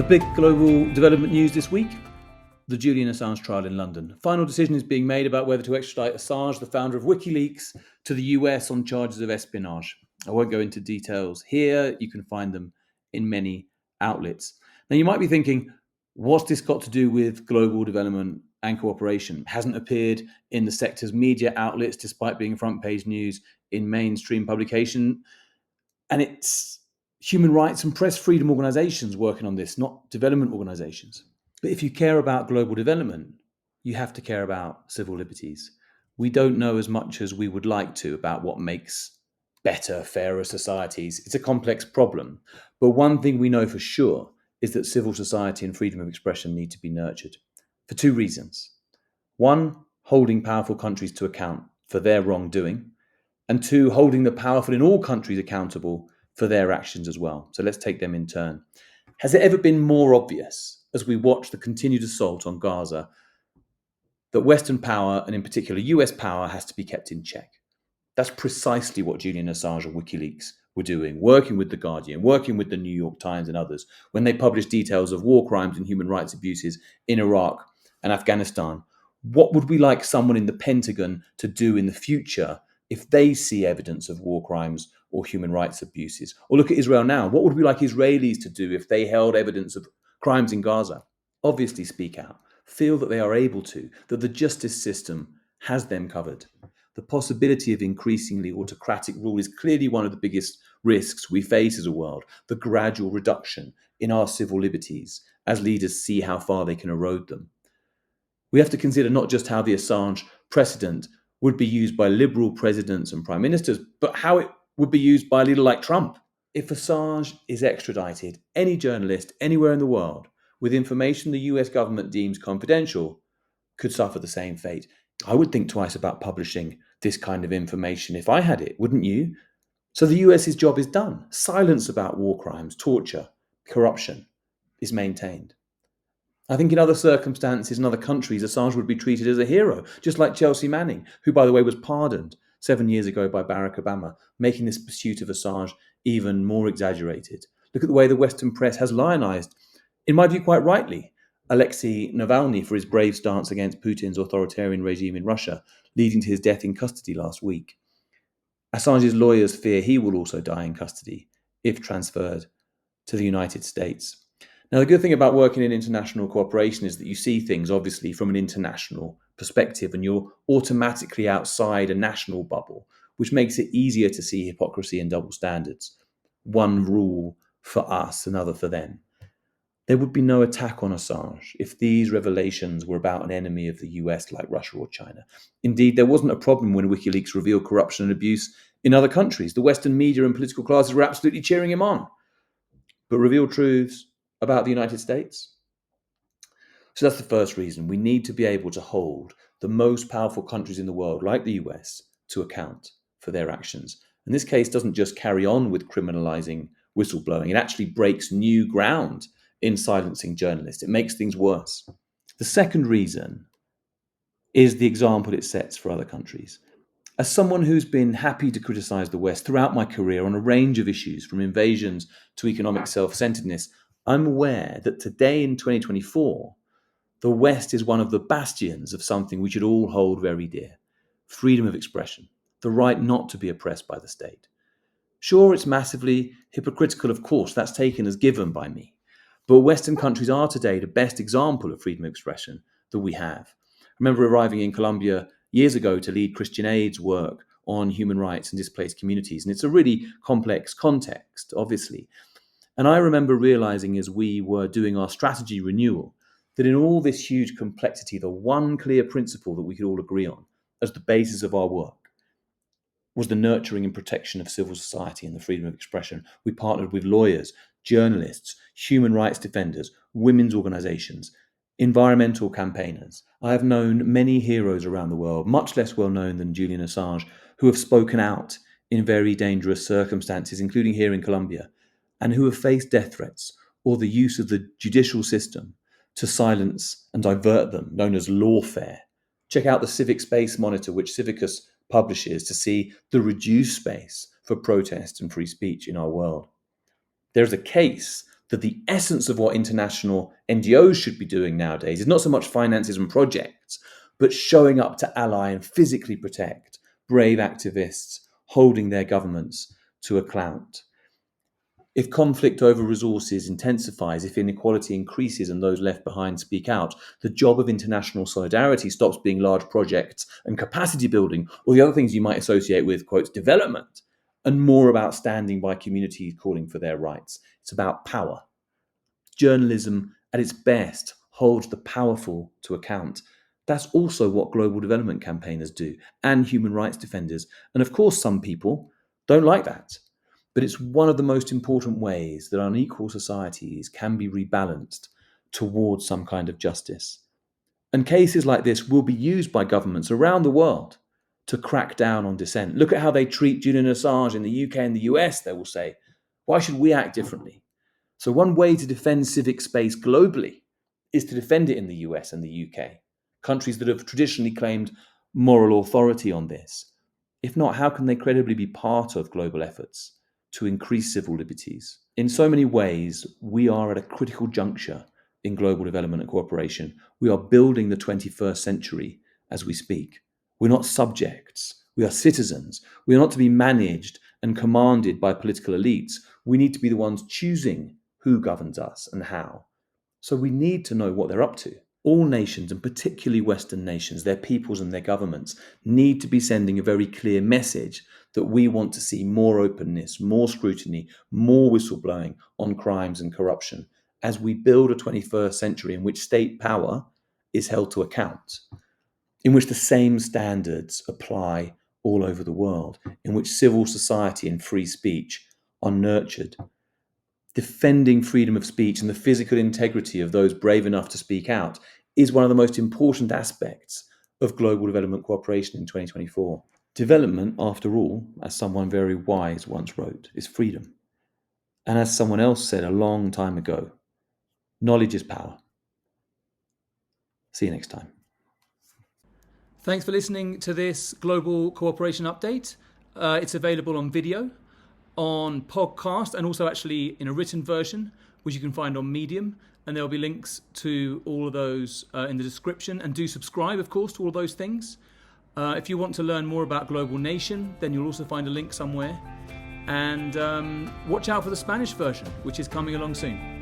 big global development news this week, the Julian Assange trial in London. Final decision is being made about whether to extradite Assange, the founder of WikiLeaks, to the US on charges of espionage. I won't go into details here. You can find them in many outlets. Now, you might be thinking, what's this got to do with global development and cooperation? It hasn't appeared in the sector's media outlets, despite being front page news in mainstream publication. And it's human rights and press freedom organizations working on this, not development organizations. But if you care about global development, you have to care about civil liberties. We don't know as much as we would like to about what makes better, fairer societies. It's a complex problem. But one thing we know for sure is that civil society and freedom of expression need to be nurtured for two reasons. One, holding powerful countries to account for their wrongdoing. And two, holding the powerful in all countries accountable for their actions as well. So let's take them in turn. Has it ever been more obvious, as we watch the continued assault on Gaza, that Western power, and in particular US power, has to be kept in check? That's precisely what Julian Assange and WikiLeaks were doing, working with The Guardian, working with the New York Times and others, when they published details of war crimes and human rights abuses in Iraq and Afghanistan. What would we like someone in the Pentagon to do in the future if they see evidence of war crimes or human rights abuses? Or look at Israel now. What would we like Israelis to do if they held evidence of crimes in Gaza? Obviously speak out, feel that they are able to, that the justice system has them covered. The possibility of increasingly autocratic rule is clearly one of the biggest risks we face as a world, the gradual reduction in our civil liberties as leaders see how far they can erode them. We have to consider not just how the Assange precedent would be used by liberal presidents and prime ministers, but how it would be used by a leader like Trump. If Assange is extradited, any journalist anywhere in the world with information the US government deems confidential could suffer the same fate. I would think twice about publishing this kind of information if I had it, wouldn't you? So the US's job is done. Silence about war crimes, torture, corruption is maintained. I think in other circumstances, in other countries, Assange would be treated as a hero, just like Chelsea Manning, who, by the way, was pardoned 7 years ago by Barack Obama, making this pursuit of Assange even more exaggerated. Look at the way the Western press has lionized, in my view quite rightly, Alexei Navalny for his brave stance against Putin's authoritarian regime in Russia, leading to his death in custody last week. Assange's lawyers fear he will also die in custody if transferred to the United States. Now, the good thing about working in international cooperation is that you see things, obviously, from an international perspective, and you're automatically outside a national bubble, which makes it easier to see hypocrisy and double standards. One rule for us, another for them. There would be no attack on Assange if these revelations were about an enemy of the US like Russia or China. Indeed, there wasn't a problem when WikiLeaks revealed corruption and abuse in other countries. The Western media and political classes were absolutely cheering him on. But reveal truths about the United States? So that's the first reason. We need to be able to hold the most powerful countries in the world, like the US, to account for their actions. And this case doesn't just carry on with criminalizing whistleblowing. It actually breaks new ground in silencing journalists. It makes things worse. The second reason is the example it sets for other countries. As someone who's been happy to criticize the West throughout my career on a range of issues, from invasions to economic self-centeredness, I'm aware that today in 2024, the West is one of the bastions of something we should all hold very dear: freedom of expression, the right not to be oppressed by the state. Sure, it's massively hypocritical, of course, that's taken as given by me. But Western countries are today the best example of freedom of expression that we have. I remember arriving in Colombia years ago to lead Christian Aid's work on human rights and displaced communities. And it's a really complex context, obviously. And I remember realizing as we were doing our strategy renewal that in all this huge complexity, the one clear principle that we could all agree on as the basis of our work was the nurturing and protection of civil society and the freedom of expression. We partnered with lawyers, journalists, human rights defenders, women's organizations, environmental campaigners. I have known many heroes around the world, much less well known than Julian Assange, who have spoken out in very dangerous circumstances, including here in Colombia, and who have faced death threats or the use of the judicial system to silence and divert them, known as lawfare. Check out the Civic Space Monitor, which Civicus publishes, to see the reduced space for protest and free speech in our world. There's a case that the essence of what international NGOs should be doing nowadays is not so much finances and projects, but showing up to ally and physically protect brave activists holding their governments to account. If conflict over resources intensifies, if inequality increases and those left behind speak out, the job of international solidarity stops being large projects and capacity building, or the other things you might associate with, quote, development, and more about standing by communities calling for their rights. It's about power. Journalism, at its best, holds the powerful to account. That's also what global development campaigners do, and human rights defenders. And of course, some people don't like that. But it's one of the most important ways that unequal societies can be rebalanced towards some kind of justice. And cases like this will be used by governments around the world to crack down on dissent. Look at how they treat Julian Assange in the UK and the US, they will say. Why should we act differently? So one way to defend civic space globally is to defend it in the US and the UK, countries that have traditionally claimed moral authority on this. If not, how can they credibly be part of global efforts to increase civil liberties? In so many ways, we are at a critical juncture in global development and cooperation. We are building the 21st century as we speak. We're not subjects. We are citizens. We are not to be managed and commanded by political elites. We need to be the ones choosing who governs us and how. So we need to know what they're up to. All nations, and particularly Western nations, their peoples and their governments, need to be sending a very clear message that we want to see more openness, more scrutiny, more whistleblowing on crimes and corruption as we build a 21st century in which state power is held to account, in which the same standards apply all over the world, in which civil society and free speech are nurtured. Defending freedom of speech and the physical integrity of those brave enough to speak out is one of the most important aspects of global development cooperation in 2024. Development, after all, as someone very wise once wrote, is freedom. And as someone else said a long time ago, knowledge is power. See you next time. Thanks for listening to this Global Cooperation Update. It's available on video, on podcast, and also actually in a written version, which you can find on Medium. And there'll be links to all of those in the description. And do subscribe, of course, to all those things. If you want to learn more about Global Nation, then you'll also find a link somewhere. And watch out for the Spanish version, which is coming along soon.